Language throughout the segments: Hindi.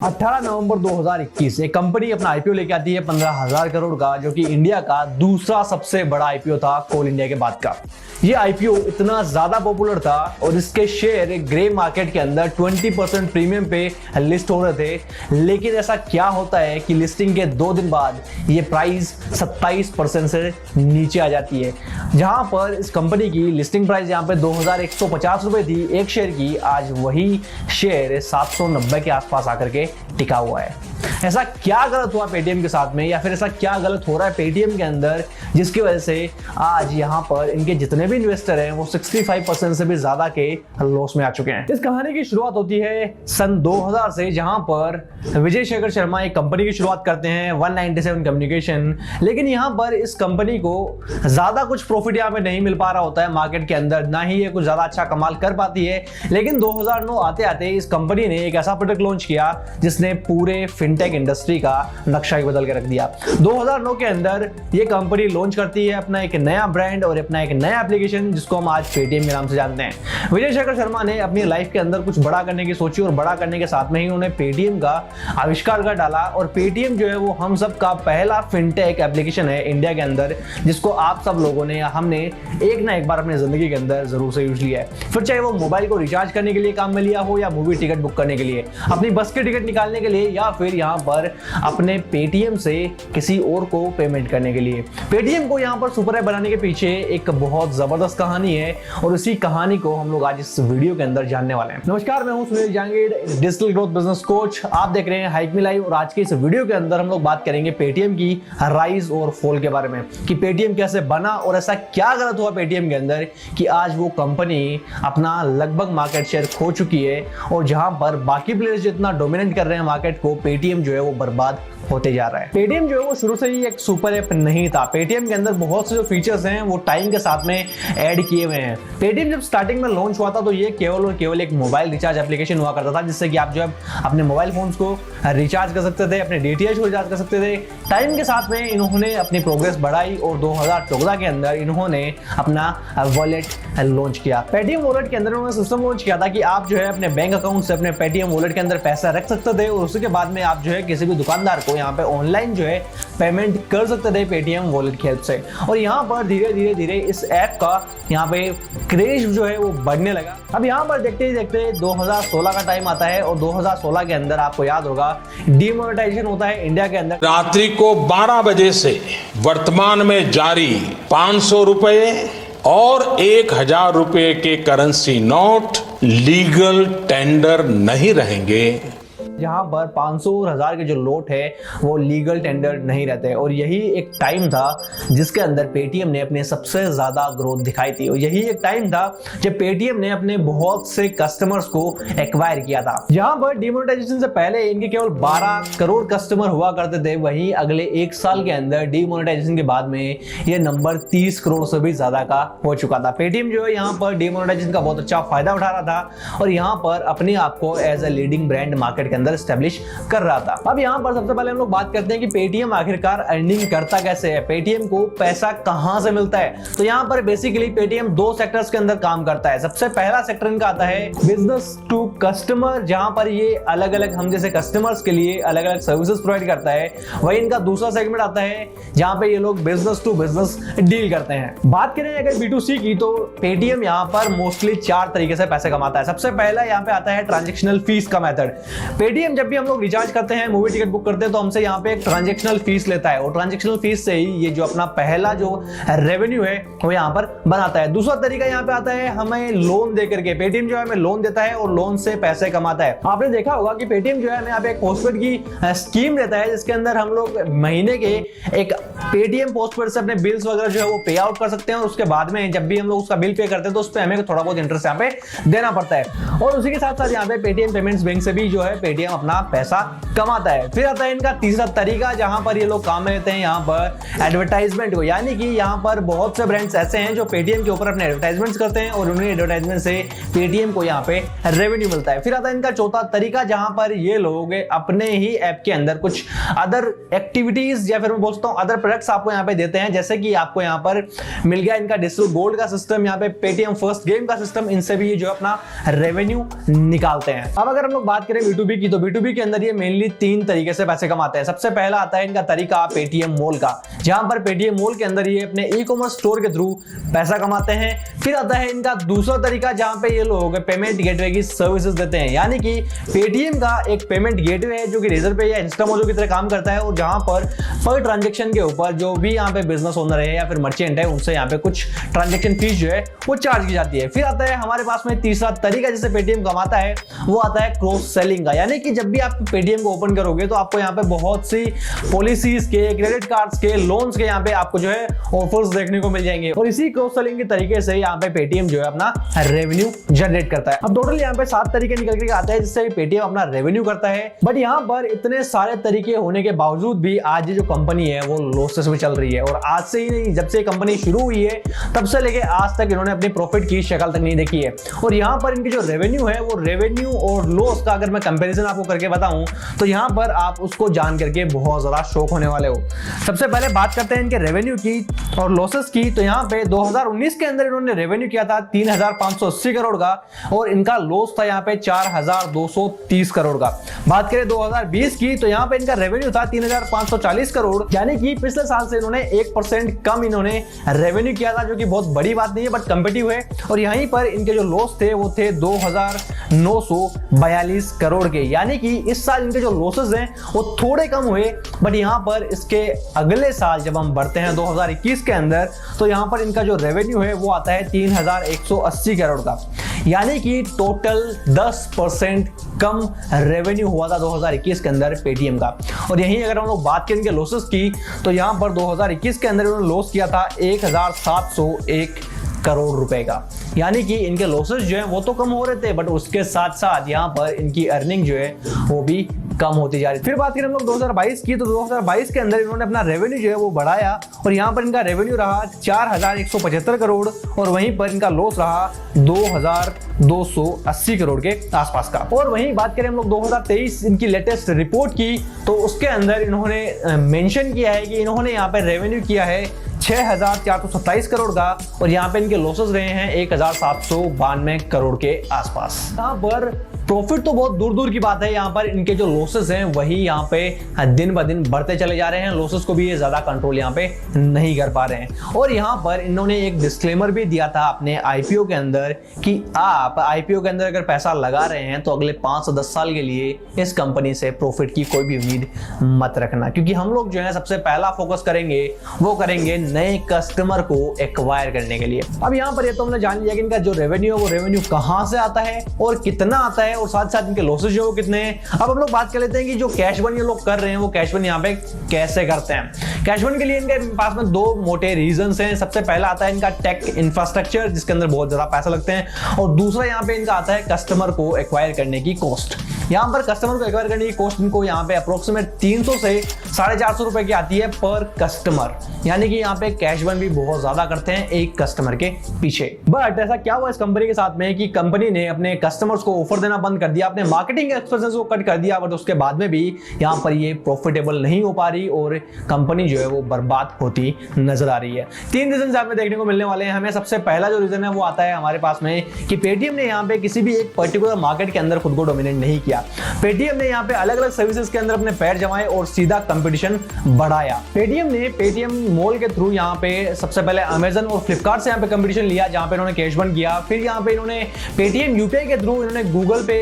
18 नवंबर 2021 एक कंपनी अपना आईपीओ लेके आती है 15,000 करोड़ का, जो कि इंडिया का दूसरा सबसे बड़ा आईपीओ था कोल इंडिया के बाद का। ये आईपीओ इतना ज्यादा पॉपुलर था और इसके शेयर ग्रे मार्केट के अंदर 20% प्रीमियम पे लिस्ट हो रहे थे। लेकिन ऐसा क्या होता है कि लिस्टिंग के 2 दिन बाद ये प्राइस 27% से नीचे आ जाती है। जहां पर इस कंपनी की लिस्टिंग प्राइस यहाँ पे 2,150 रुपए थी एक शेयर की, आज वही शेयर 790 के आसपास आकर के टिका हुआ है। ऐसा क्या गलत हुआ पेटीएम के साथ में, या फिर ऐसा क्या गलत हो रहा है पेटीएम के अंदर जिसकी वजह से आज यहाँ पर इनके जितने भी इन्वेस्टर हैं वो 65% से भी ज्यादा के लॉस में आ चुके हैं। इस कहानी की शुरुआत होती है सन 2000 से, जहां पर विजय शेखर शर्मा एक कंपनी की शुरुआत करते हैं 197 कम्युनिकेशन। लेकिन यहाँ पर इस कंपनी को ज्यादा कुछ प्रॉफिट यहाँ पे नहीं मिल पा रहा होता है मार्केट के अंदर, ना ही ये कुछ ज्यादा अच्छा कमाल कर पाती है। लेकिन 2009 आते आते इस कंपनी ने एक ऐसा प्रोडक्ट लॉन्च किया जिसने पूरे फिनटेक इंडस्ट्री का नक्शा ही बदल के रख दिया। 2009 के अंदर ये कंपनी लॉन्च करती है अपना एक नया ब्रांड और अपना एक नया एप्लीकेशन जिसको हम आज पेटीएम के नाम से जानते हैं। विजय शेखर शर्मा ने अपनी लाइफ के अंदर कुछ बड़ा करने की सोची और बड़ा करने के साथ में ही उन्होंने पेटीएम का आविष्कार कर डाला। और पेटीएम जो है वो हम सब का पहला फिनटेक एप्लीकेशन है इंडिया के अंदर, जिसको आप सब लोगों ने हमने एक ना एक बार अपनी जिंदगी के अंदर जरूर से यूज लिया है। फिर चाहे वो मोबाइल को रिचार्ज करने के लिए काम में लिया हो, या मूवी टिकट बुक करने के लिए, अपनी बस की टिकट निकालने के लिए, या फिर यहाँ पर अपने पेटीएम से किसी और को पेमेंट करने के लिए। पेटीएम को यहाँ पर सुपर ऐप बनाने के पीछे एक बहुत जबरदस्त कहानी है और इसी कहानी को हम लोग आज इस वीडियो के अंदर जानने वाले हैं। नमस्कार, मैं हूं Sunil Jahangir, digital growth business coach. आप देख रहे हैं हाइक मी लाइव और आज के इस वीडियो के अंदर हम लोग बात करेंगे पेटीएम की राइज और फॉल के बारे में, कि पेटीएम कैसे बना और ऐसा क्या गलत हुआ पेटीएम के अंदर कि आज वो कंपनी अपना लगभग मार्केट शेयर खो चुकी है। और जहां पर बाकी प्लेयर्स जितना डोमिनेट कर रहे हैं मार्केट को, पेटीएम जो है वो बर्बाद होते जा रहा है। पेटीएम जो है वो शुरू से ही एक सुपर ऐप नहीं था। पेटीएम के अंदर बहुत से जो फीचर्स हैं वो टाइम के साथ में ऐड किए हुए हैं। पेटीएम जब स्टार्टिंग में लॉन्च हुआ था तो ये केवल और केवल एक मोबाइल रिचार्ज एप्लीकेशन हुआ करता था, जिससे कि आप जो है अपने मोबाइल फोन्स को रिचार्ज कर सकते थे, अपने डीटीएच को रिचार्ज कर सकते थे। टाइम के साथ में इन्होंने अपनी प्रोग्रेस बढ़ाई और 2014 के अंदर इन्होंने अपना वॉलेट लॉन्च किया। पेटीएम वॉलेट के अंदर उन्होंने सिस्टम लॉन्च किया था कि आप जो है अपने बैंक अकाउंट से अपने पेटीएम वॉलेट के अंदर पैसा रख सकते थे और उसके बाद में आप जो है किसी भी दुकानदार को यहाँ पे ऑनलाइन जो है पेमेंट कर सकते थे पेटीएम वॉलेट की हेल्प से। और यहाँ पर धीरे धीरे इस ऐप का यहाँ पे क्रेज जो है वो बढ़ने लगा। अब यहाँ पर देखते ही देखते 2016 का टाइम आता है और 2016 के अंदर आपको याद होगा डीमोनेटाइजेशन होता है इंडिया के अंदर। रात्रि को 12 बजे से वर्तमान में जारी 500 रुपए और 1,000 रुपए के करेंसी नोट लीगल टेंडर नहीं रहेंगे। जहां पर 500 और 1000 के जो नोट है वो लीगल टेंडर नहीं रहते। और यही एक टाइम था जिसके अंदर पेटीएम ने अपने सबसे ज्यादा ग्रोथ दिखाई थी। और यही एक टाइम था जब पेटीएम ने अपने बहुत से कस्टमर्स को एक्वायर किया था। जहां पर डिमोनेटाइजेशन से पहले इनके केवल 12 करोड़ कस्टमर हुआ करते थे, वहीं अगले 1 साल के अंदर डिमोनेटाइजेशन के बाद में ये नंबर 30 करोड़ से भी ज्यादा का हो चुका था। पेटीएम जो है यहाँ पर डिमोनेटाइजेशन का बहुत अच्छा फायदा उठा रहा था और यहाँ पर अपने आप को as a leading brand market के अंदर एस्टेब्लिश कर रहा था। अब यहां पर सबसे पहले हम लोग बात करते हैं कि पेटीएम आखिरकार अर्निंग करता कैसे है, पेटीएम को पैसा कहां से मिलता है। तो यहां पर बेसिकली पेटीएम 2 सेक्टर्स के अंदर काम करता है। सबसे पहला सेक्टर इनका आता है बिजनेस टू कस्टमर, जहां पर ये अलग अलग हम जैसे कस्टमर्स के लिए अलग अलग सर्विसेज प्रोवाइड करता है। वहीं इनका दूसरा सेगमेंट आता है जहां पे ये लोग बिजनेस टू बिजनेस डील करते हैं। बात करें अगर B2C की, तो पेटीएम यहां पर मोस्टली 4 तरीके से पैसे कमाता है। सबसे पहला यहां पे आता है ट्रांजैक्शनल फीस का मेथड। पेटीएम जब भी हम लोग रिचार्ज करते हैं, मूवी टिकट बुक करते हैं, तो हमसे यहाँ पे एक ट्रांजैक्शनल फीस लेता है और ट्रांजैक्शनल फीस से ही ये जो अपना पहला जो रेवेन्यू है वो यहाँ पर बनाता है। दूसरा तरीका यहाँ पे आता है हमें लोन दे करके। पेटीएम जो है हमें लोन देता है और लोन से पैसे कमाता है। आपने देखा होगा कि पेटीएम जो है हमें यहाँ पे एक पोस्टपेड की स्कीम देता है, जिसके अंदर हम लोग महीने के एक पेटीएम पोस्टपेड से अपने बिल्स वगैरह जो है वो पे आउट कर सकते हैं और उसके बाद में जब भी हम लोग उसका बिल पे करते हैं तो उस पर हमें थोड़ा बहुत इंटरेस्ट यहाँ पे देना पड़ता है। और उसी के साथ साथ यहाँ पे पेटीएम पेमेंट्स बैंक से भी जो है पेटीएम अपना पैसा कमाता है। फिर आता है इनका तीसरा तरीका जहां पर ये लोग काम में लेते हैं यहाँ पर एडवर्टाइजमेंट को, यानी कि यहाँ पर बहुत से ब्रांड्स ऐसे हैं जो पेटीएम के ऊपर अपने एडवर्टाइजमेंट्स करते हैं और उन्हीं एडवर्टाइजमेंट से पेटीएम को यहाँ पे रेवेन्यू मिलता है। फिर आता है इनका चौथा तरीका जहां पर ये लोग अपने ही ऐप के अंदर कुछ अदर एक्टिविटीज या फिर मैं बोलता हूँ अदर प्रोडक्ट्स आपको यहाँ पे देते हैं, जैसे कि आपको यहाँ पर मिल गया इनका डिजिटल गोल्ड का सिस्टम, यहाँ पे पेटीएम फर्स्ट गेम का सिस्टम, इनसे भी ये जो अपना रेवेन्यू निकालते हैं। अब अगर हम लोग बात करें B2B की, तो तो B2B के अंदर ये मेनली 3 तरीके से पैसे कमाते हैं। सबसे पहला आता है इनका तरीका पेटीएम मॉल का, जहां पर पेटीएम मॉल के अंदर ये अपने ई-कॉमर्स स्टोर के थ्रू पैसा कमाते हैं। फिर आता है इनका दूसरा तरीका, जहां पे ये लोग पेमेंट गेटवे की सर्विसेज देते हैं, यानी कि पेटीएम का एक पेमेंट गेटवे है जो कि रेजर पे या इंस्टामोजो की तरह काम करता है, और जहां पर ट्रांजेक्शन के ऊपर जो भी यहाँ पे बिजनेस ओनर है या फिर मर्चेंट है उनसे यहाँ पे कुछ ट्रांजेक्शन फीस जो है वो चार्ज की जाती है। फिर आता है हमारे पास में तीसरा तरीका जिसे पेटीएम कमाता है, वो आता है क्रॉस सेलिंग का, यानी कि जब भी आप पेटीएम को ओपन करोगे तो आपको यहाँ पे बहुत सी पॉलिसीज के, क्रेडिट कार्ड्स के, लोन्स के यहाँ पे आपको जो है ऑफर्स देखने को मिल जाएंगे, और इसी क्रॉस सेलिंग के तरीके से यहाँ पे पेटीएम जो है अपना रेवेन्यू जनरेट करता है। अब टोटल यहाँ पे 7 तरीके निकल के आते हैं जिससे पेटीएम अपना रेवेन्यू करता है। बट यहाँ पर इतने सारे तरीके होने के बावजूद भी आज ये जो कंपनी है वो लॉसेस में चल रही है, और आज से ही नहीं, जब से कंपनी शुरू हुई है तब से लेके आज तक इन्होंने अपनी प्रॉफिट की शक्ल तक नहीं देखी है। और यहाँ पर इनकी जो रेवेन्यू है वो रेवेन्यू और लॉस का अगर मैं कंपैरिजन आपको करके बताऊं तो यहाँ पर आप उसको जान करके बहुत ज्यादा शॉक होने वाले हो। सबसे पहले बात करते हैं इनके रेवेन्यू की और लॉसेस की। तो यहाँ पे 2019 के अंदर इन्होंने रेवेन्यू किया था 3,580 करोड़ का, और इनका लॉस था यहाँ पे 4,230 करोड़ का। बात करें 2020 की तो यहाँ पे इनका रेवेन्यू था 3,540 करोड़, यानी कि पिछले साल से इन्होंने 1% कम इन्होंने रेवेन्यू किया था, जो कि बहुत बड़ी बात नहीं है बट कंपेटिटिव है। और यहीं पर इनके जो लॉस थे वो थे 2,942 करोड़ के, यानी कि इस साल इनके जो लॉसेस हैं वो थोड़े कम हुए। बट यहाँ पर इसके अगले साल जब हम बढ़ते हैं 2021 के अंदर तो यहाँ पर इनका जो रेवेन्यू है वो आता है 3,180 करोड़ का, यानी कि टोटल 10% कम रेवेन्यू हुआ था 2021 के अंदर पेटीएम का। और यहीं अगर हम लोग बात करें इनके लॉसेस की तो यहाँ पर 2021 के अंदर इन्होंने लॉस किया था 1,701 करोड़ रुपए का, यानी कि इनके लॉसेस जो हैं वो तो कम हो रहे थे बट उसके साथ साथ यहाँ पर इनकी अर्निंग जो है वो भी कम होती जा रही। फिर बात करें हम लोग 2022 की तो 2022 के अंदर इन्होंने अपना रेवेन्यू जो है वो बढ़ाया, और यहाँ पर इनका रेवेन्यू रहा 4,175 करोड़, और वहीं पर इनका लॉस रहा 2,280 करोड़ के आसपास का। और वहीं बात करें हम लोग 2023 इनकी लेटेस्ट रिपोर्ट की तो उसके अंदर इन्होंने मेंशन किया है कि इन्होंने यहाँ पे रेवेन्यू किया है 6,427 करोड़ का, और यहाँ पे इनके लॉसेस रहे हैं 1,792 करोड़ के आसपास। यहाँ पर प्रॉफिट तो बहुत दूर दूर की बात है, यहाँ पर इनके जो लॉसेस हैं वही यहाँ पे दिन ब दिन बढ़ते चले जा रहे हैं। लॉसेस को भी ये ज्यादा कंट्रोल यहाँ पे नहीं कर पा रहे हैं। और यहाँ पर इन्होंने एक डिस्क्लेमर भी दिया था अपने आईपीओ के अंदर कि आप आईपीओ के अंदर अगर पैसा लगा रहे हैं तो अगले 5 से 10 साल के लिए इस कंपनी से प्रॉफिट की कोई भी उम्मीद मत रखना, क्योंकि हम लोग जो है सबसे पहला फोकस करेंगे वो करेंगे नए कस्टमर को एक्वायर करने के लिए। अब यहाँ पर ये तो हमने जान लिया कि इनका जो रेवेन्यू है वो रेवेन्यू कहाँ से आता है और कितना आता है, और साथ साथ इनके लॉसेस जो कितने हैं। अब हम लोग बात कर लेते हैं कि जो कैश बर्न ये लोग कर रहे हैं वो कैश बर्न यहाँ पे कैसे करते हैं। कैश बर्न के लिए इनके पास में 2 मोटे रीजंस हैं। सबसे पहला आता है इनका टेक इंफ्रास्ट्रक्चर जिसके अंदर बहुत ज्यादा पैसा लगते हैं, और दूसरा यहाँ पे इनका आता है कस्टमर को एक्वायर करने की कॉस्ट। यहाँ पर कस्टमर को एक्वायर करने की कॉस्ट इनको यहाँ पे अप्रोक्सीमेट 300 से 450 रुपए की आती है पर कस्टमर, यानी कि यहाँ पे कैश बर्न भी बहुत ज्यादा करते हैं एक कस्टमर के पीछे। बट ऐसा क्या हुआ इस कंपनी के साथ में कि कंपनी ने अपने कस्टमर्स को ऑफर देना बंद कर दिया, अपने मार्केटिंग एक्सपेंसेस को कट कर दिया, बट उसके बाद में भी यहाँ पर ये प्रॉफिटेबल नहीं हो पा रही और कंपनी जो है वो बर्बाद होती नजर आ रही है। 3 रीजन आपको देखने को मिलने वाले हैं हमें। सबसे पहला जो रीजन है वो आता है हमारे पास में कि पेटीएम ने यहाँ पे किसी भी एक पर्टिकुलर मार्केट के अंदर खुद को डोमिनेट नहीं किया। पेटीएम ने यहाँ पे अलग अलग सर्विसेज के अंदर अपने पैर जमाए और सीधा कंपटीशन बढ़ाया। पेटीएम ने पेटीएम मॉल के थ्रू यहाँ पे सबसे पहले अमेजन और फ्लिपकार्ट से यहाँ पे कंपटीशन लिया, जहाँ पे इन्होंने कैश बर्न किया। फिर यहाँ पे इन्होंने पेटीएम यूपीआई के थ्रू इन्होंने गूगल पे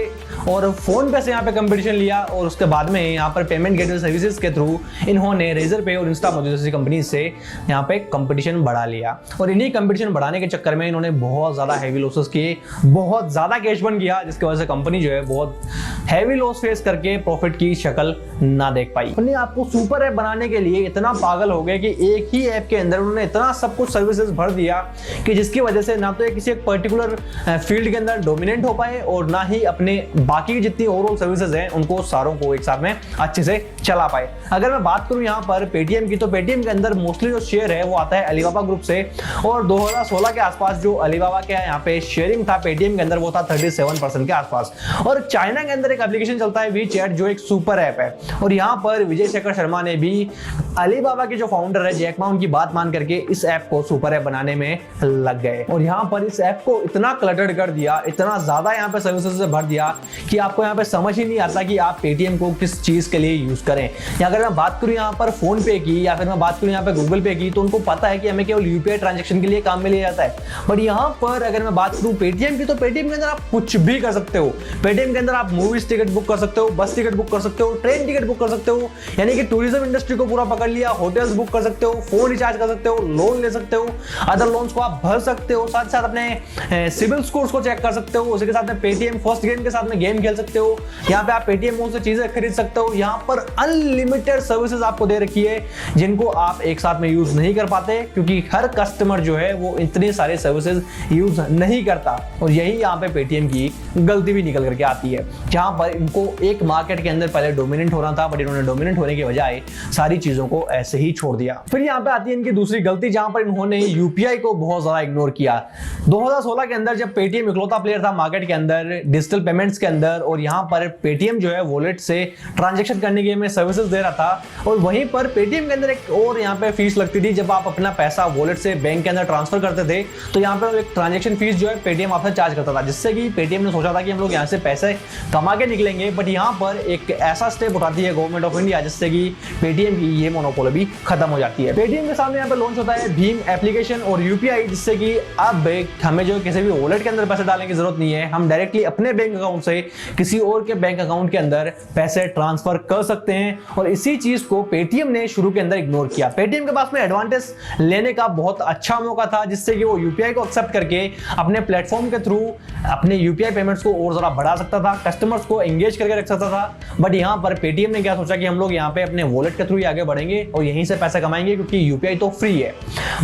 और फोन पे से यहाँ पे कंपटीशन लिया, और उसके बाद में यहाँ पर पेमेंट गेटवे सर्विसेज के थ्रू इन्होंने रेजर पे और इंस्टामोजो जैसी कंपनी से यहाँ पे कंपटीशन बढ़ा लिया। और इन्हीं कंपटीशन बढ़ाने के चक्कर में इन्होंने बहुत ज्यादा हैवी लॉसेस किए, बहुत ज्यादा कैश बर्न किया, जिसकी वजह से कंपनी जो है बहुत हैवी लॉस फेस करके प्रॉफिट की शक्ल ना देख पाई। अपने आपको सुपर ऐप बनाने के लिए इतना पागल हो गए कि एक ही ऐप के अंदर उन्होंने इतना सब कुछ सर्विसेज भर दिया कि जिसकी वजह से ना तो ये किसी एक पर्टिकुलर फील्ड के अंदर डोमिनेट हो पाए और ना ही अपने बाकी की जितनी ओवरऑल सर्विसेज हैं उनको सारों को एक साथ में अच्छे से चला पाए। अगर मैं बात करूं यहाँ पर पेटीएम की तो पेटीएम के अंदर मोस्टली जो शेयर है वो आता है अलीबाबा ग्रुप से, और 2016 के आसपास जो अलीबाबा के यहाँ पे शेयरिंग था पेटीएम के अंदर वो था 37% के आसपास। और चाइना के अंदर एक एप्लीकेशन चलता है वीचैट जो एक सुपर ऐप है, और यहाँ पर विजय शेखर शर्मा ने भी अलीबाबा के जो फाउंडर है जैक मा उनकी बात मान करके इस ऐप को सुपर ऐप बनाने में लग गए और यहाँ पर इस ऐप को इतना क्लटर्ड कर दिया, इतना ज्यादा यहाँ पे सर्विसेज से भर दिया कि आपको यहाँ पे समझ ही नहीं आता कि आप पेटीएम को किस चीज के लिए यूज करें। या अगर मैं बात करूं यहाँ पर फोन पे की या फिर मैं बात करूं यहाँ पे गूगल पे की, तो उनको पता है कि हमें केवल यूपीआई ट्रांजेक्शन के लिए काम में लिया जाता है। बट यहाँ पर अगर मैं बात करूं पेटीएम की, तो पेटीएम के अंदर आप कुछ भी कर सकते हो। पेटीएम के अंदर आप मूवीज टिकट बुक कर सकते हो, बस टिकट बुक कर सकते हो, ट्रेन टिकट बुक कर सकते हो, यानी कि टूरिज्म इंडस्ट्री को पूरा पकड़ लिया। होटल्स बुक कर सकते हो, फोन रिचार्ज कर सकते हो, लोन ले सकते हो, अदर लोन्स को आप भर सकते हो, साथ साथ अपने सिविल स्कोर्स को चेक कर सकते हो। उसी के साथ में पेटीएम फर्स्ट गेम के साथ में गेम खेल सकते हो। यहाँ पे आप पेटीएम मॉल से चीजें खरीद सकते हो। यहाँ पर अनलिमिटेड सर्विसेज आपको दे रखी है जिनको आप एक साथ में यूज नहीं कर पाते, क्योंकि हर कस्टमर जो है वो इतने सारे सर्विसेज यूज नहीं करता। और यही यहाँ पे पेटीएम की गलती भी निकल करके आती है, जहां पर इनको एक मार्केट के अंदर पहले डोमिनेंट होना था, बट इन्होंने डोमिनेंट होने के बजाय सारी चीजों को ऐसे ही छोड़ दिया। फिर यहाँ पे आती है इनकी दूसरी गलती, जहां पर इन्होंने यूपीआई को बहुत ज्यादा इग्नोर किया। 2016 के अंदर जब पेटीएम इकलौता प्लेयर था मार्केट के अंदर डिजिटल पेमेंट्स के अंदर, और यहाँ पर पेटीएम जो है वॉलेट से ट्रांजेक्शन करने के लिए सर्विसेज दे रहा था, और वहीं पर पेटीएम के अंदर एक और यहाँ पे फीस लगती थी। जब आप अपना पैसा वॉलेट से बैंक के अंदर ट्रांसफर करते थे तो यहाँ पे एक ट्रांजेक्शन फीस जो है पेटीएम आपसे चार्ज करता था, जिससे कि पेटीएम ने सोचा था कि हम लोग यहाँ से पैसे कमा के निकलेंगे। बट यहाँ पर एक ऐसा स्टेप उठाती है गवर्नमेंट ऑफ इंडिया जिससे कि पेटीएम की ये मोनोपोली भी खत्म हो जाती है। पेटीएम के सामने यहाँ पे लॉन्च होता है भीम एप्लीकेशन और यूपीआई, जिससे कि अब हमें जो किसी भी वॉलेट के अंदर पैसे डालने की जरूरत नहीं है, हम डायरेक्टली अपने बैंक अकाउंट से किसी और के बैंक अकाउंट के अंदर पैसे ट्रांसफर कर सकते हैं। और इसी चीज को पेटीएम ने शुरू के अंदर इग्नोर किया। पेटीएम के पास में एडवांटेज लेने का बहुत अच्छा मौका था, जिससे कि वो यूपीआई को एक्सेप्ट करके अपने प्लेटफॉर्म के थ्रू अपने यूपीआई पेमेंट्स को और ज्यादा बढ़ा सकता था, कस्टमर्स को एंगेज करके रख सकता था। बट यहाँ पर पेटीएम ने क्या सोचा कि हम लोग यहाँ पे अपने वॉलेट के थ्रू ही आगे बढ़ेंगे और यहीं से पैसा कमाएंगे, क्योंकि यूपीआई तो फ्री है।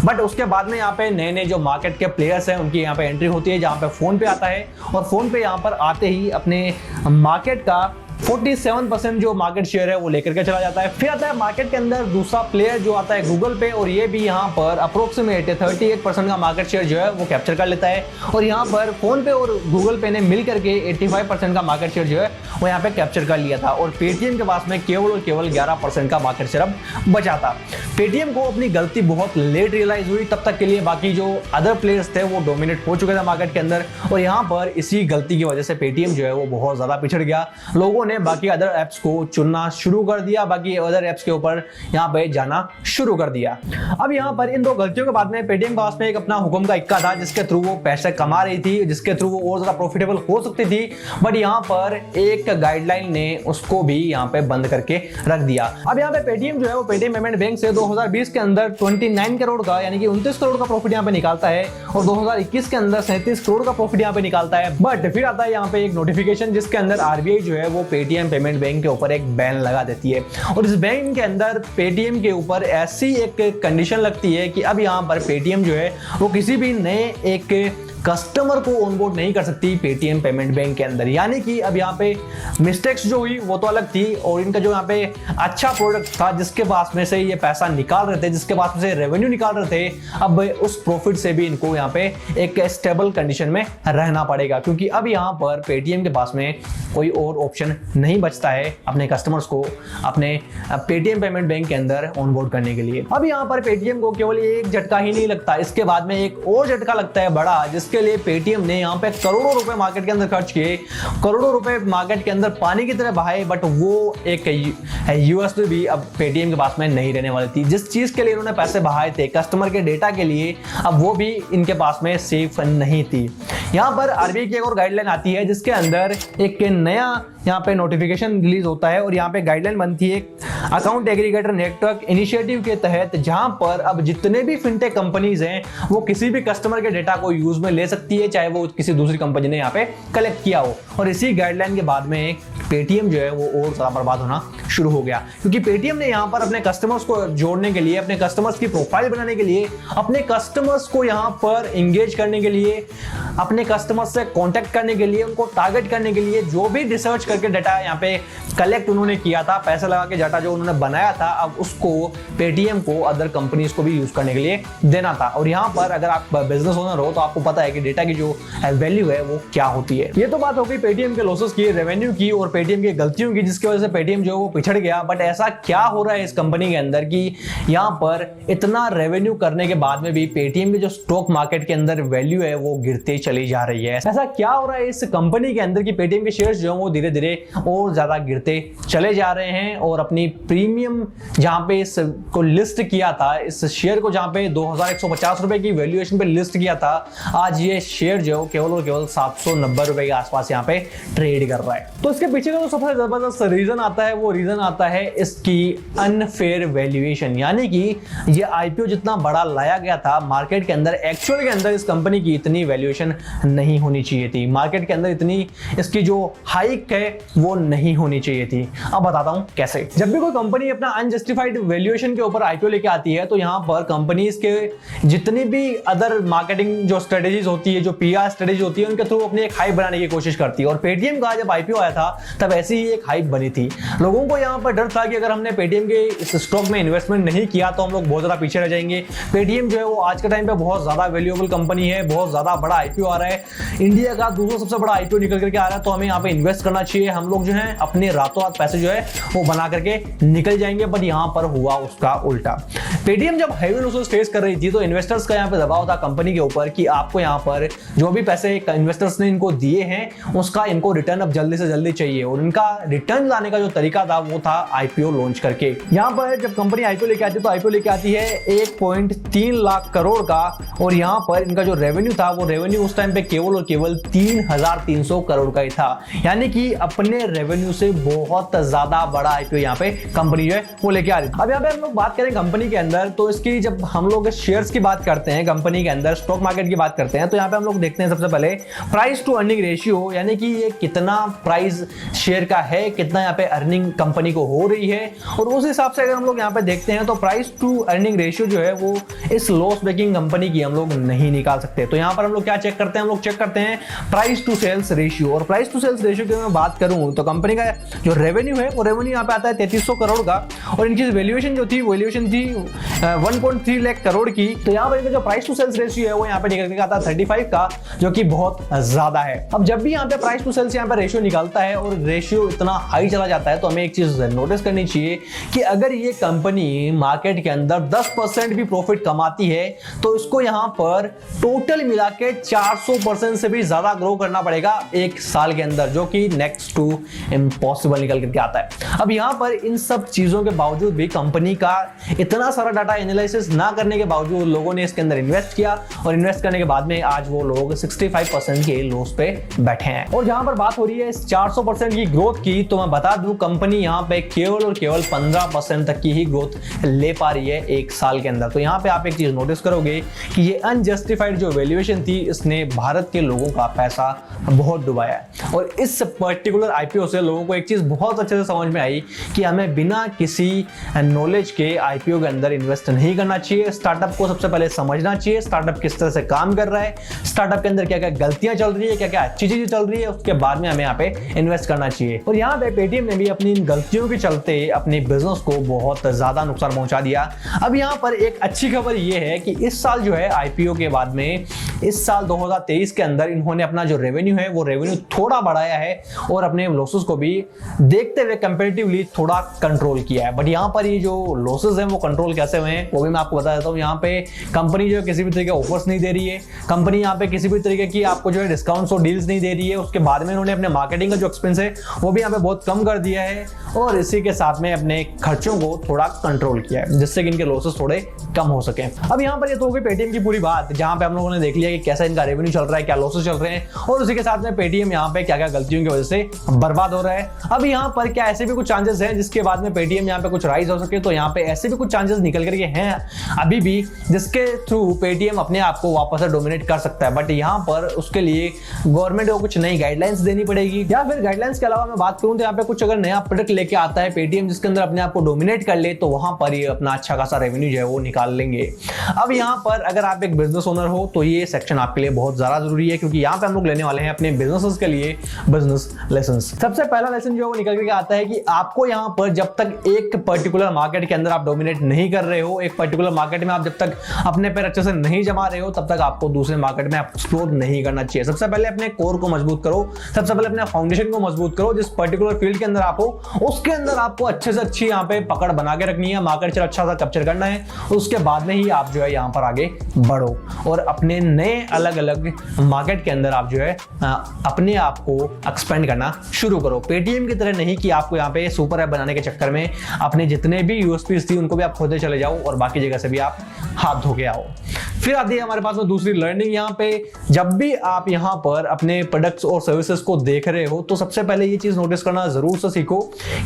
बट उसके बाद में यहाँ पे नए नए जो मार्केट के प्लेयर्स हैं उनकी यहाँ पे एंट्री होती है, जहाँ पे फोन पे आता है, और फोन पे यहाँ पर आते ही अपने मार्केट का 47% जो मार्केट शेयर है वो लेकर के चला जाता है। फिर आता है मार्केट के अंदर दूसरा प्लेयर जो आता है गूगल पे, और ये भी यहाँ पर अप्रोक्सीमेट 38% का मार्केट शेयर जो है वो कैप्चर कर लेता है। और यहाँ पर फोन पे और गूगल पे ने मिल करके 85% का मार्केट शेयर जो है वो यहाँ पे कैप्चर कर लिया था, और पेटीएम के पास में केवल 11% का मार्केट शेयर अब बचा था। पेटीएम को अपनी गलती बहुत लेट रियलाइज हुई, तब तक के लिए बाकी जो अदर प्लेयर्स थे वो डोमिनेट हो चुके थे मार्केट के अंदर, और यहाँ पर इसी गलती की वजह से पेटीएम जो है वो बहुत ज्यादा पिछड़ गया। लोगों ने बाकी अदर एप्स को चुनना शुरू कर दिया, बाकी अदर एप्स के ऊपर यहाँ पे जाना शुरू कर दिया। अब यहाँ पर इन दो गलतियों के बाद में पेटीएम के पास में एक अपना हुक्म का इक्का था, जिसके थ्रू वो पैसे कमा रही थी, जिसके थ्रू वो और ज्यादा प्रॉफिटेबल हो सकती थी। बट यहाँ पर एक गाइडलाइन ने उसको भी यहाँ पे बंद करके रख दिया। अब यहाँ पे पेटीएम जो है वो पेटीएम पेमेंट बैंक से 2020 के अंदर 29 करोड़ का यानी कि 29 करोड़ का प्रॉफिट यहाँ पे निकालता है, और 2021 के अंदर 37 करोड़ का प्रॉफिट यहाँ पे निकालता है। बट फिर आता है यहाँ पे एक नोटिफिकेशन, जिसके अंदर आरबीआई जो है वो पेटीएम पेमेंट बैंक के ऊपर एक बैन लगा देती है, और इस बैन के अंदर पेटीएम के ऊपर ऐसी एक कंडीशन लगती है कि अब यहाँ पर पेटीएम जो है वो किसी भी नए एक कस्टमर को ऑनबोर्ड नहीं कर सकती पेटीएम पेमेंट बैंक के अंदर। यानी कि अब यहाँ पे मिस्टेक्स जो हुई वो तो अलग थी, और इनका जो यहाँ पे अच्छा प्रोडक्ट था जिसके पास में से ये पैसा निकाल रहे थे, जिसके पास में से रेवेन्यू निकाल रहे थे, अब उस प्रॉफिट से भी इनको यहाँ पे एक स्टेबल कंडीशन में रहना पड़ेगा, क्योंकि अब यहाँ पर पेटीएम के पास में कोई और ऑप्शन नहीं बचता है अपने कस्टमर्स को अपने पेटीएम पेमेंट बैंक के अंदर ऑनबोर्ड करने के लिए। अब यहाँ पर पेटीएम को केवल एक झटका ही नहीं लगता, इसके बाद में एक और झटका लगता है बड़ा, जिसके लिए पेटीएम ने यहाँ पे करोड़ों रुपए मार्केट के अंदर खर्च किए, करोड़ों रुपए मार्केट के अंदर पानी की तरह बहाए। बट वो एक यूएसडी भी अब पेटीएम के पास में नहीं रहने वाली थी। जिस चीज के लिए इन्होंने पैसे बहाए थे कस्टमर के डेटा के लिए, अब वो भी इनके पास में सेफ नहीं थी। यहाँ पर आरबीआई की एक और गाइडलाइन आती है, जिसके अंदर एक नया यहाँ पे नोटिफिकेशन रिलीज होता है, और यहाँ पे गाइडलाइन बनती है अकाउंट एग्रीगेटर नेटवर्क इनिशिएटिव के तहत, जहां पर अब जितने भी फिनटेक कंपनीज हैं वो किसी भी कस्टमर के डेटा को यूज में ले सकती है, चाहे वो किसी दूसरी कंपनी ने यहाँ पे कलेक्ट किया हो। और इसी गाइडलाइन के बाद में पेटीएम जो है वो और ज्यादा बर्बाद होना शुरू हो गया, क्योंकि पेटीएम ने यहाँ पर अपने कस्टमर्स को जोड़ने के लिए, अपने कस्टमर्स की प्रोफाइल बनाने के लिए, अपने कस्टमर्स को यहाँ पर एंगेज करने के लिए अपने कस्टमर से कांटेक्ट करने के लिए, उनको टारगेट करने के लिए जो भी रिसर्च करके डाटा यहाँ पे कलेक्ट उन्होंने किया था, पैसे लगा के डाटा जो उन्होंने बनाया था, अब उसको पेटीएम को अदर कंपनीज को भी यूज करने के लिए देना था। और यहाँ पर अगर आप बिजनेस ओनर हो तो आपको पता है कि डेटा की जो वैल्यू है वो क्या होती है। ये तो बात हो गई पेटीएम के लॉसेस की, रेवेन्यू की और पेटीएम की गलतियों की, जिसकी वजह से पेटीएम जो है वो पिछड़ गया। बट ऐसा क्या हो रहा है इस कंपनी के अंदर कि यहाँ पर इतना रेवेन्यू करने के बाद में भी पेटीएम की जो स्टॉक मार्केट के अंदर वैल्यू है वो गिरते चली जा रही है। ऐसा क्या हो रहा है इस कंपनी के अंदर कि पेटीएम के शेयर्स जो है वो धीरे धीरे और ज्यादा गिरते चले जा रहे हैं और अपनी प्रीमियम जहां पे इसको लिस्ट किया था, इस शेयर को जहां पे 2150 रुपए की वैल्यूएशन पे लिस्ट किया था, आज ये शेयर जो केवल और केवल 790 रुपए के आसपास यहाँ पे ट्रेड कर रहा है। तो इसके पीछे का जो सबसे जबरदस्त रीजन आता है वो रीजन आता है इसकी अनफेयर वैल्यूएशन, यानी कि ये आईपीओ जितना बड़ा लाया गया था मार्केट के अंदर, एक्चुअल के अंदर इस कंपनी की इतनी वैल्यूएशन नहीं होनी चाहिए थी। मार्केट के अंदर इतनी इसकी जो हाइक है वो नहीं होनी चाहिए थी। अब बताता हूं कैसे। जब भी कोई कंपनी अपना अनजस्टिफाइड वैल्यूएशन के ऊपर आईपीओ लेके आती है तो यहां पर कंपनीज के जितनी भी अदर मार्केटिंग जो स्ट्रेटेजीज होती है, जो पीआर स्ट्रेटेजी होती है, उनके थ्रू अपनी एक हाइप बनाने की कोशिश करती है। और पेटीएम का जब आईपीओ आया था तब ऐसी ही एक हाइप बनी थी। लोगों को यहां पर डर था कि अगर हमने पेटीएम के इस स्टॉक में इन्वेस्टमेंट नहीं किया तो हम लोग बहुत ज्यादा पीछे रह जाएंगे। पेटीएम जो है वो आज के टाइम पे बहुत ज्यादा वैल्यूएबल कंपनी है, बहुत ज्यादा बड़ा आईपीओ आ रहा है, इंडिया का दूसरा सबसे बड़ा आईपीओ निकल करके आ रहा है, तो हमें यहाँ पे इन्वेस्ट करना चाहिए। हम लोग जो है अपने रातों रात पैसे जो है वो बना करके निकल जाएंगे। बट यहाँ पर हुआ उसका उल्टा। पेटीएम जब हेवी लॉसेस फेस कर रही थी तो इन्वेस्टर्स का यहाँ पे दबाव था कंपनी के ऊपर कि आपको यहाँ पर जो भी पैसे इन्वेस्टर्स ने इनको दिए हैं उसका इनको रिटर्न अब जल्दी से जल्दी चाहिए। और इनका रिटर्न लाने का जो तरीका था वो था आईपीओ लॉन्च करके। यहाँ पर जब कंपनी आईपीओ लेके आती है तो आईपीओ लेके आती है 1.3 लाख करोड़ का, और यहाँ पर इनका जो रेवेन्यू था वो रेवेन्यू उस टाइम पे केवल और केवल 3300 करोड़ का ही था, यानी कि अपने रेवेन्यू से बहुत ज्यादा बड़ा आईपीओ यहाँ पे कंपनी जो है वो लेके आ रही है। अब यहाँ पे हम लोग बात करें कंपनी के अंदर, तो इसकी जब हम लोग शेयर्स की बात करते हैं, कंपनी के अंदर स्टॉक मार्केट की बात करते हैं, तो यहाँ पे हम लोग देखते हैं सबसे पहले प्राइस टू अर्निंग रेशियो, यानी कि ये कितना प्राइस शेयर का है, कितना यहाँ पे अर्निंग कंपनी को हो रही है। और उस हिसाब से अगर हम लोग यहाँ पे देखते हैं तो प्राइस टू अर्निंग रेशियो जो है वो इस लॉस मेकिंग कंपनी की हम लोग नहीं निकाल सकते। तो यहाँ पर हम लोग क्या चेक करते हैं, हम लोग चेक करते हैं प्राइस टू सेल्स रेशियो। और प्राइस टू सेल्स रेशियो की मैं बात करूं तो कंपनी का जो रेवेन्यू है वो रेवेन्यू यहाँ पे आता है 3300 करोड़ का, और इनकी वैल्यूएशन जो थी वैल्यूएशन थी 1.3 लाख करोड़ की। तो यहाँ पर इनका जो प्राइस टू सेल्स रेशियो है वो यहाँ पे निकल के आता है 35 का, जो कि बहुत ज्यादा है। अब जब भी यहाँ पे प्राइस टू सेल्स यहाँ पे रेशियो निकलता है और रेशियो इतना हाई चला जाता है तो हमें एक चीज नोटिस करनी चाहिए कि अगर ये कंपनी मार्केट के अंदर 10% भी प्रॉफिट कमाती है तो इसको यहाँ पर टोटल मिला के 400% से भी ज्यादा ग्रो करना पड़ेगा एक साल के अंदर, जो कि नेक्स्ट टू इम्पॉसिबल निकल करके आता है। अब यहाँ पर इन सब चीजों के बावजूद भी कंपनी का इतना सारा डाटा एनालिसिस ना करने के बावजूद लोगों ने इसके अंदर इन्वेस्ट किया, और इन्वेस्ट करने के बाद में आज वो लोग 65% के लॉस पे बैठे हैं। और जहां पर बात हो रही है इस 400% की ग्रोथ की, तो मैं बता दूं कंपनी यहाँ पे केवल और केवल 15% तक की ही ग्रोथ ले पा रही है एक साल के अंदर। तो यहाँ पे आप एक चीज नोटिस करोगे कि ये अनजस्टिफाइड जो वैल्यूएशन थी इसने भारत के लोगों का पैसा बहुत डुबाया है। और इस पर्टिकुलर आईपीओ से लोगों को एक चीज बहुत अच्छे से समझ में आई कि हमें बिना किसी नॉलेज के आईपीओ के अंदर इन्वेस्ट नहीं करना चाहिए। स्टार्टअप को सबसे पहले समझना चाहिए, स्टार्टअप किस तरह से काम कर रहा है, स्टार्टअप के अंदर क्या क्या गलतियां चल रही है, क्या क्या अच्छी चीजें चल रही है, उसके बाद में हमें यहाँ पे इन्वेस्ट करना चाहिए। और यहाँ पे पेटीएम ने भी अपनी इन गलतियों के चलते अपने बिजनेस को बहुत ज्यादा नुकसान पहुंचा दिया। अब यहाँ पर एक अच्छी खबर ये है कि इस साल जो है आईपीओ के बाद में इस साल 2023 के अंदर इन्होंने अपना जो रेवेन्यू है वो रेवेन्यू थोड़ा बढ़ाया है और अपने लॉसेस को भी देखते हुए कंपैरेटिवली थोड़ा कंट्रोल किया है। बट यहाँ पर ये जो लॉसेस हैं वो कंट्रोल कैसे हुए हैं वो भी मैं आपको बता देता हूँ। यहाँ पे कंपनी जो किसी भी तरीके के ऑफर्स नहीं दे रही है, कंपनी यहाँ पे किसी भी तरीके की आपको जो है डिस्काउंट्स और डील्स नहीं दे रही है। उसके बाद में इन्होंने अपने मार्केटिंग का जो एक्सपेंस है वो भी यहाँ पे बहुत कम कर दिया है, और इसी के साथ में अपने खर्चों को थोड़ा कंट्रोल किया है जिससे कि इनके लॉसेस थोड़े कम हो सके। अब यहाँ पर ये तो हो गई पेटीएम की पूरी बात, जहाँ पे हम लोगों ने देख लिया कि कैसा इनका रेवेन्यू चल रहा है, क्या लॉसेस चल रहे हैं, और उसी के साथ में पेटीएम यहाँ पे क्या क्या गलतियों की वजह से बर्बाद हो रहा है। अब यहाँ पर क्या ऐसे भी कुछ चांसेस हैं जिसके बाद में पेटीएम यहाँ पे कुछ राइज हो सके, तो यहाँ पे ऐसे भी कुछ चांसेस निकल करके हैं अभी भी जिसके थ्रू पेटीएम अपने आप को वापस से डोमिनेट कर सकता है। बट यहाँ पर उसके लिए गवर्नमेंट को कुछ नई गाइडलाइंस देनी पड़ेगी, या फिर गाइडलाइंस के अलावा मैं बात करूं तो यहाँ पे कुछ अगर नया प्रोडक्ट लेके आता है पेटीएम जिसके अंदर अपने आप को डोमिनेट कर ले, तो वहां पर ये अपना अच्छा खासा रेवेन्यू जो है वो निकाल लेंगे। अब यहाँ पर अगर आप एक बिजनेस ओनर हो तो ये सेक्शन आपके लिए बहुत ज़्यादा जरूरी है, क्योंकि यहाँ पे हम लोग लेने वाले हैं अपने बिजनेसेस के लिए बिजनेस लेसन। सबसे पहला लेसन जो है वो निकल के आता है कि आपको यहाँ पर जब तक एक पर्टिकुलर मार्केट के अंदर आप डोमिनेट नहीं कर रहे हो, एक पर्टिकुलर मार्केट में आप जब तक अपने पैर अच्छे से नहीं जमा रहे हो, तब तक आपको दूसरे मार्केट में एक्सप्लोर नहीं करना चाहिए। सबसे पहले अपने कोर को मजबूत करो, सबसे पहले अपने फाउंडेशन को मजबूत करो। जिस पर्टिकुलर फील्ड के अंदर आप हो उसके अंदर आपको अच्छे से अच्छी यहाँ पे पकड़ बना के रखनी है, मार्केट शेयर अच्छा सा कैप्चर करना है। उसके बाद में ही आप जो है यहाँ पर आगे बढ़ो और अपने नए अलग अलग मार्केट के अंदर आप जो है अपने आप को एक्सपेंड करना शुरू करो। पेटीएम की तरह नहीं कि आपको यहाँ पे सुपर ऐप बनाने के चक्कर में अपने जितने भी यूएसपीज थी उनको भी आप खोदे चले जाओ और बाकी जगह से भी आप हाथ धो के आओ। फिर आती है हमारे पास में दूसरी लर्निंग। यहाँ पे जब भी आप यहाँ पर अपने प्रोडक्ट्स और सर्विसेज को देख रहे हो तो सबसे पहले ये चीज नोटिस करना जरूर से सीखो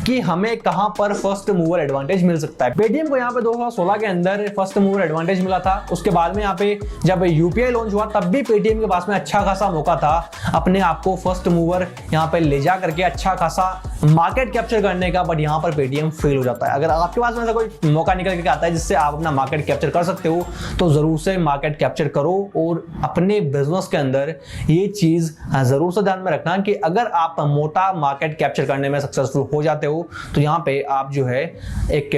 कि हमें कहां पर फर्स्ट मूवर एडवांटेज मिल सकता है। पेटीएम को यहाँ पे 2016 के अंदर फर्स्ट मूवर एडवांटेज मिला था। उसके बाद में यहाँ पे जब यूपीआई लॉन्च हुआ तब भी पेटीएम के पास में अच्छा खासा मौका था अपने आप को फर्स्ट मूवर यहाँ पे ले जा करके अच्छा खासा मार्केट कैप्चर करने का, बट यहाँ पर पेटीएम फेल हो जाता है। अगर आपके पास में ऐसा कोई मौका निकल के आता है जिससे आप अपना मार्केट कैप्चर कर सकते हो तो जरूर से मार्केट कैप्चर करो और अपने बिजनेस के अंदर ये चीज जरूर से ध्यान में रखना कि अगर आप मोटा मार्केट कैप्चर करने में सक्सेसफुल हो जाते हो तो यहाँ पे आप जो है एक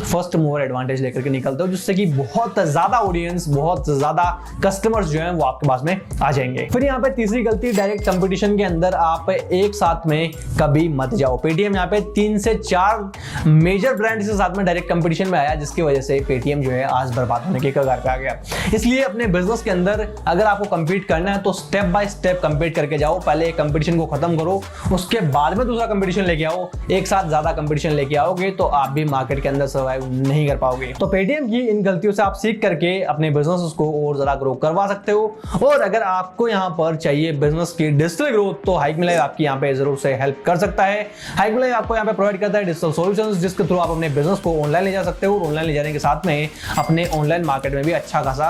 फर्स्ट मूवर एडवांटेज लेकर के निकलते हो, जिससे कि बहुत ज्यादा ऑडियंस, बहुत ज्यादा कस्टमर्स जो है वो आपके पास में आ जाएंगे। फिर यहाँ पे तीसरी गलती, डायरेक्ट कंपटीशन के अंदर आप एक साथ में कभी मत जाओ। पेटीएम यहाँ पे 3 से 4 मेजर ब्रांड के साथ में डायरेक्ट कंपटीशन में आया, जिसकी वजह से पेटीएम जो है आज बर्बाद होने के कगार पे आ गया। इसलिए अपने बिजनेस के अंदर अगर आपको कंपीट करना है तो स्टेप बाय स्टेप कंपीट करके जाओ। पहले कंपटीशन को खत्म करो, उसके बाद में दूसरा कंपटीशन लेके आओ। एक साथ ज्यादा कंपटीशन लेके आओगे तो आप भी मार्केट के अंदर सर्वाइव नहीं कर पाओगे। तो पेटीएम की इन गलतियों से आप सीख करके अपने बिजनेस को और ज्यादा ग्रो करवा सकते हो। और अगर आपको यहाँ पर चाहिए बिजनेस की डिजिटल ग्रोथ तो हाइकमी लाइव आपकी यहाँ पे जरूर से हेल्प कर सकता है। हाइकमी लाइव आपको यहाँ पे प्रोवाइड करता है डिजिटल सॉल्यूशंस, जिसके थ्रू आप अपने बिजनेस को ऑनलाइन ले जा सकते हो और ऑनलाइन ले जाने के साथ में अपने ऑनलाइन मार्केट में भी अच्छा खासा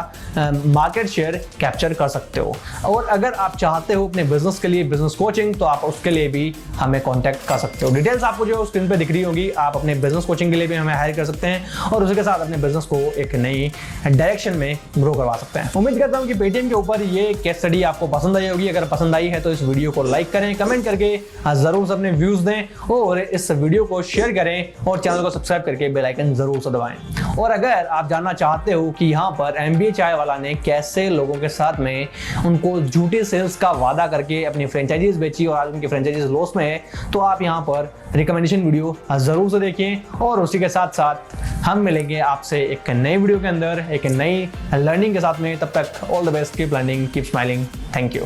मार्केट शेयर कैप्चर कर सकते हो। और अगर आप चाहते हो अपने बिजनेस के लिए बिजनेस कोचिंग तो आप उसके लिए भी हमें कांटेक्ट कर सकते हो। डिटेल्स आपको जो स्क्रीन पे दिख रही होगी। आप अपने बिजनेस कोचिंग के लिए भी हमें हायर कर सकते हैं और उसी के साथ अपने बिजनेस को एक नई डायरेक्शन में ग्रो करवा सकते हैं। उम्मीद करता हूं कि पेटीएम के ऊपर ये केस स्टडी आपको पसंद आई होगी। अगर पसंद आई है तो इस वीडियो को लाइक करें, कमेंट करके जरूर से अपने व्यूज दें और इस वीडियो को शेयर करें और चैनल को सब्सक्राइब करके बेल आइकन जरूर से दबाएं। और अगर आप जानना चाहते हो कि यहाँ पर MBA चाय वाला ने कैसे लोगों के साथ में उनको झूठी सेल्स का वादा करके अपनी फ्रेंचाइजीज बेची और आज उनकी फ्रेंचाइजीज लॉस में है, तो आप यहाँ पर रिकमेंडेशन वीडियो जरूर से देखें। और उसी के साथ साथ हम मिलेंगे आपसे एक नई वीडियो के अंदर एक नई लर्निंग के साथ में। तब तक all the best, keep learning, keep smiling. Thank you.